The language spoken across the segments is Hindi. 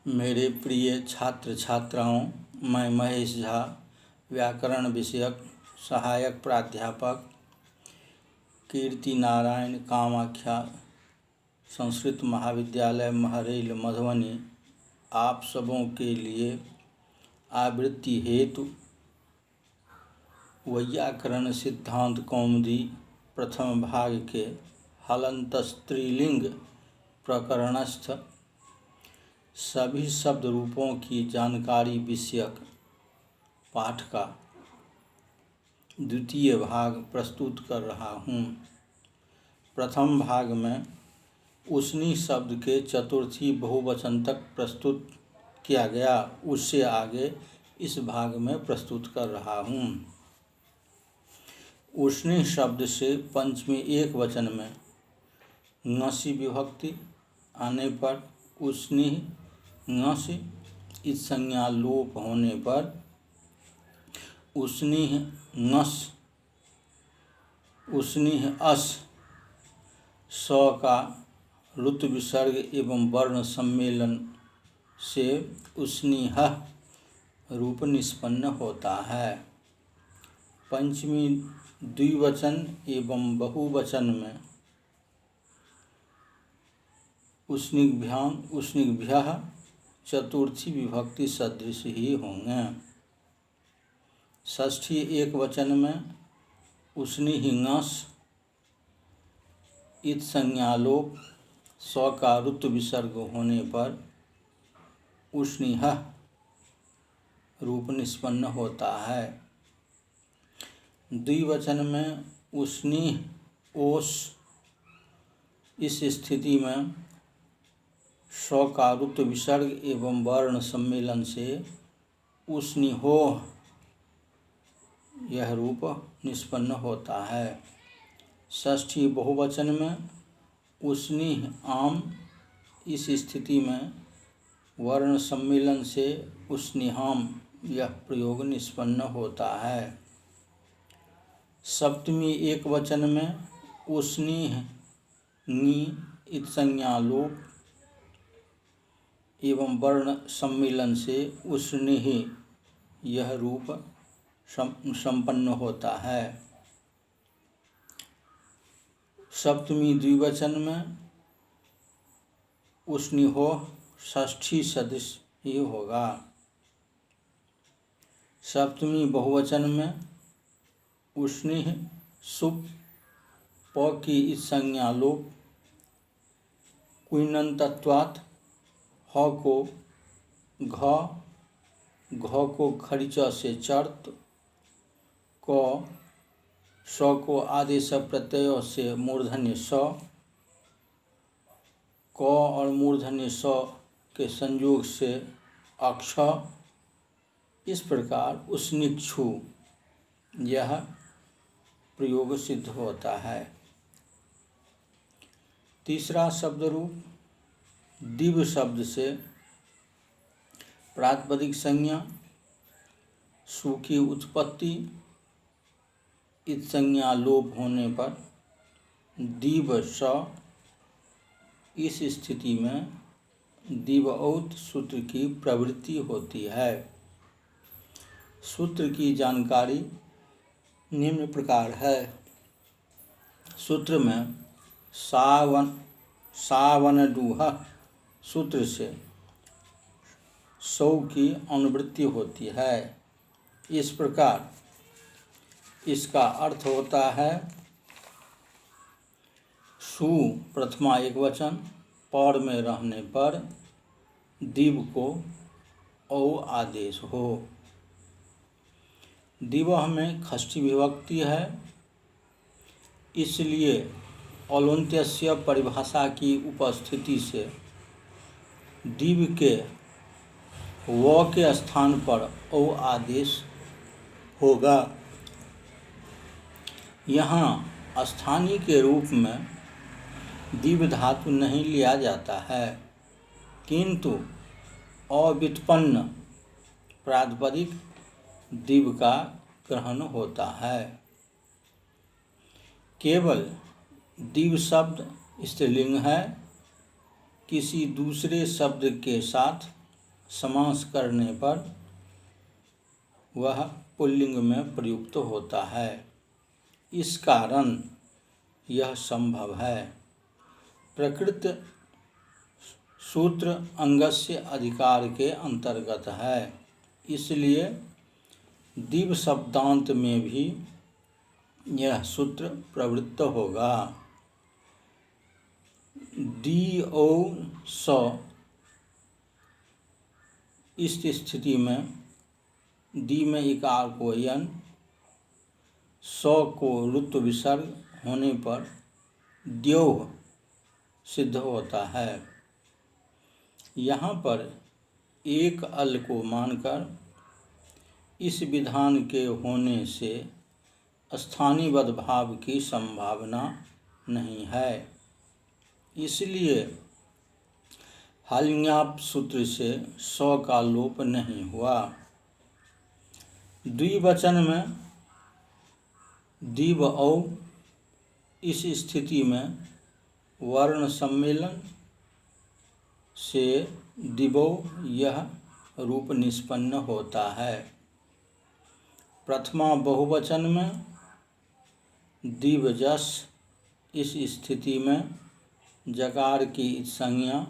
मेरे प्रिय छात्र छात्राओं, मैं महेश झा, व्याकरण विषयक सहायक प्राध्यापक, कीर्ति नारायण कामाख्या संस्कृत महाविद्यालय महरैल मधुबनी, आप सबों के लिए आवृत्ति हेतु वैयाकरण सिद्धांत कौमुदी प्रथम भाग के हलंत स्त्रीलिंग प्रकरणस्थ सभी शब्द रूपों की जानकारी विषयक पाठ का द्वितीय भाग प्रस्तुत कर रहा हूँ। प्रथम भाग में उसनी शब्द के चतुर्थी बहुवचन तक प्रस्तुत किया गया, उससे आगे इस भाग में प्रस्तुत कर रहा हूँ। उसनी शब्द से पंचमी एक वचन में ङसी विभक्ति आने पर उसनी ङस इस संज्ञा लोप होने पर उसनी ङस उसनी अस स का ऋत विसर्ग एवं वर्ण सम्मेलन से उसनी ह रूप निष्पन्न होता है। पंचमी द्विवचन एवं बहुवचन में उसनिभ्यां उसनिभ्यः चतुर्थी विभक्ति सदृश ही होंगे। षष्ठी एक वचन में उसनिहिङस इत संज्ञालोप स का ऋत विसर्ग होने पर उसनिह रूप निष्पन्न होता है। द्विवचन में उसनिह ओस इस स्थिति में स का ऋत विसर्ग एवं वर्ण सम्मेलन से उसनिहोह यह रूप निष्पन्न होता है। षष्ठी बहुवचन में उसनिह आम इस स्थिति में वर्ण सम्मेलन से उसनिहाम यह प्रयोग निष्पन्न होता है। सप्तमी एक वचन में उसनिह ङी इत संज्ञा लोप एवं वर्ण सम्मेलन से उसनिह यह रूप संपन्न होता है। सप्तमी द्विवचन में उसनिहोह षष्ठी सदृश ही होगा। सप्तमी बहुवचन में उसनिह सुप प की इस संज्ञा लोप कुइनन्तत्वात् ह को घ को खरिच से चर्त क स को आदेश प्रत्यय से मूर्धन्य स क और मूर्धन्य स के संयोग से अक्ष, इस प्रकार उसनिक्षु यह प्रयोग सिद्ध होता है। तीसरा शब्द रूप दिव शब्द से प्रातिपदिक संज्ञा सु की उत्पत्ति इत संज्ञा लोप होने पर दिव स इस स्थिति में दिवऔत सूत्र की प्रवृत्ति होती है। सूत्र की जानकारी निम्न प्रकार है। सूत्र में सावनडूह सूत्र से सौ की अनुवृत्ति होती है। इस प्रकार इसका अर्थ होता है सु प्रथमा एक वचन पर में रहने पर दिव को औ आदेश हो। दिवह में षष्ठी विभक्ति है, इसलिए अलौन्त्यस्य परिभाषा की उपस्थिति से दिव के व के स्थान पर औ आदेश होगा। यहाँ स्थानीय के रूप में दिव धातु नहीं लिया जाता है, किंतु अव्युत्पन्न प्रातिपदिक दिव का ग्रहण होता है। केवल दिव शब्द स्त्रीलिंग है, किसी दूसरे शब्द के साथ समास करने पर वह पुल्लिंग में प्रयुक्त होता है। इस कारण यह संभव है। प्रकृत सूत्र अंगस्य अधिकार के अंतर्गत है, इसलिए दिव शब्दांत में भी यह सूत्र प्रवृत्त होगा। दी ओ स इस स्थिति में दी में इकार को यन, स को ऋत्व विसर्ग होने पर द्योह सिद्ध होता है। यहाँ पर एक अल को मानकर इस विधान के होने से स्थानीयवद भाव की संभावना नहीं है, इसलिए हालिन्याप सूत्र से स का लोप नहीं हुआ। द्विवचन में दिव औ इस स्थिति में वर्ण सम्मेलन से दिवो यह रूप निष्पन्न होता है। प्रथमा बहुवचन में दिवजस इस स्थिति में जकार की संज्ञा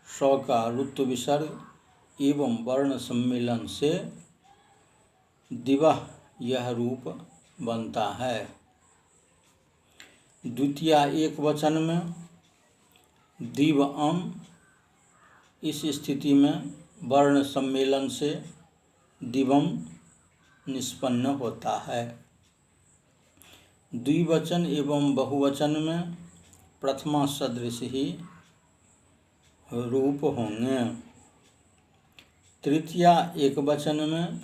स का ऋत्व विसर्ग एवं वर्ण सम्मेलन से दिवः यह रूप बनता है। द्वितीया एक वचन में दिव अम इस स्थिति में वर्ण सम्मेलन से दिवम निष्पन्न होता है। द्विवचन एवं बहुवचन में प्रथमा सदृश ही रूप होंगे। तृतीया एक वचन में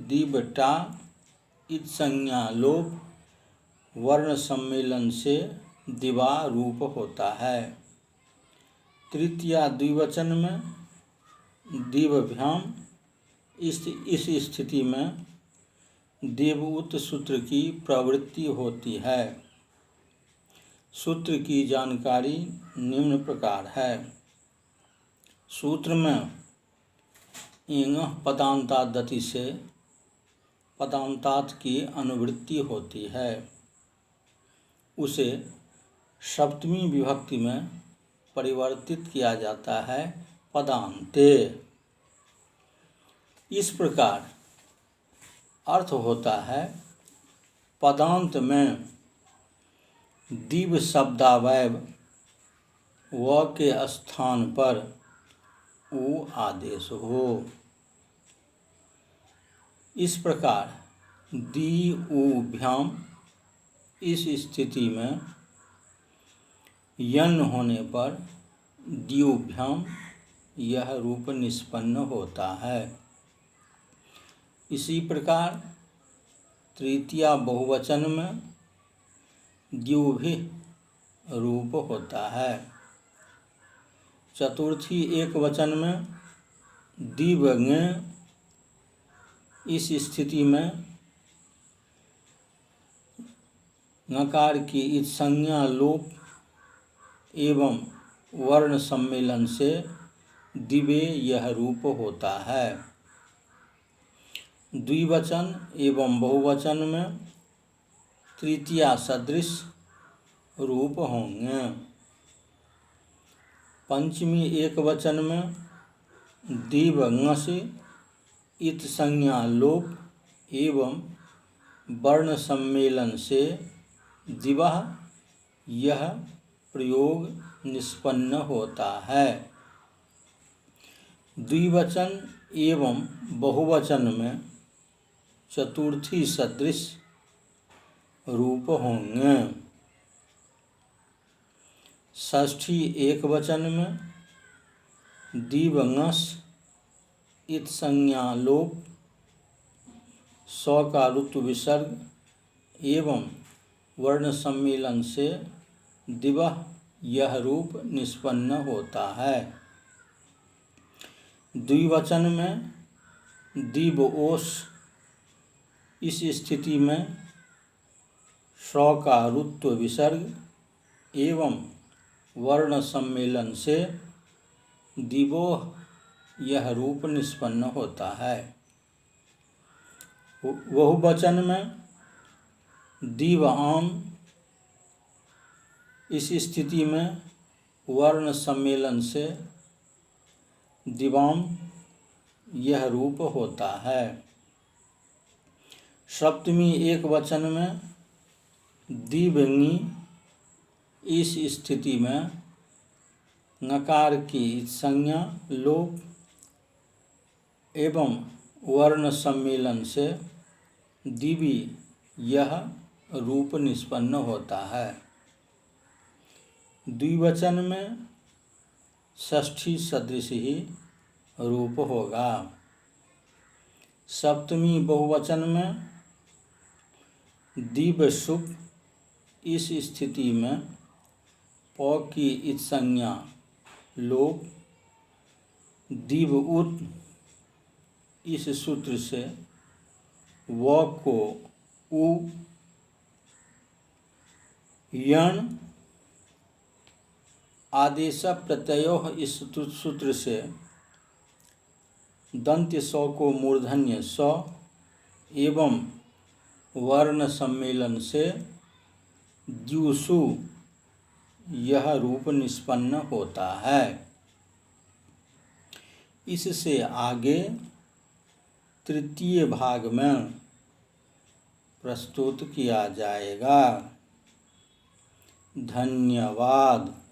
दिवटा इत संज्ञा लोप वर्ण सम्मेलन से दिवा रूप होता है। तृतीया द्विवचन में दिवभ्याम इस स्थिति में देवउत सूत्र की प्रवृत्ति होती है। सूत्र की जानकारी निम्न प्रकार है। सूत्र में इंग पदांतादति से पदांतात की अनुवृत्ति होती है, उसे सप्तमी विभक्ति में परिवर्तित किया जाता है पदांते। इस प्रकार अर्थ होता है पदांत में दिव शब्दावयव व के स्थान पर उ आदेश हो। इस प्रकार दी उ भ्याम इस स्थिति में यन होने पर द्युभ्याम यह रूप निष्पन्न होता है। इसी प्रकार तृतीया बहुवचन में द्युभि रूप होता है। चतुर्थी एक वचन में दिवंग इस स्थिति में नकार की इत संज्ञा लोप एवं वर्ण सम्मेलन से दिवे यह रूप होता है। द्विवचन एवं बहुवचन में तृतीया सदृश रूप होंगे। पंचमी एक वचन में दिवंगस इत संज्ञा लोप एवं वर्ण सम्मेलन से दिवः यह प्रयोग निष्पन्न होता है। द्विवचन एवं बहुवचन में चतुर्थी सदृश रूप होंगे। षष्ठी एक वचन में दिवंगस इत संज्ञा लोप स का ऋत्व विसर्ग एवं वर्ण सम्मेलन से दिवः यह रूप निष्पन्न होता है। द्विवचन में दिवओस इस स्थिति में स का ऋत्व विसर्ग एवं वर्ण सम्मेलन से दिवोह यह रूप निष्पन्न होता है। बहुवचन में दीव आम, इस स्थिति में वर्ण सम्मेलन से दिवाम यह रूप होता है। सप्तमी एक वचन में दिव्यंगी, इस स्थिति में नकार की संज्ञा लोप एवं वर्ण सम्मेलन से दिवि यह रूप निष्पन्न होता है। द्विवचन में षष्ठी सदृश ही रूप होगा। सप्तमी बहुवचन में दिव्य सुख, इस स्थिति में प की इच संज्ञा लोप, दिव उत, इस सूत्र से व को उ, यण आदेश प्रत्ययोः, इस सूत्र से दंत्य स को मूर्धन्य स एवं वर्ण सम्मेलन से द्युसु यह रूप निष्पन्न होता है। इससे आगे तृतीय भाग में प्रस्तुत किया जाएगा। धन्यवाद।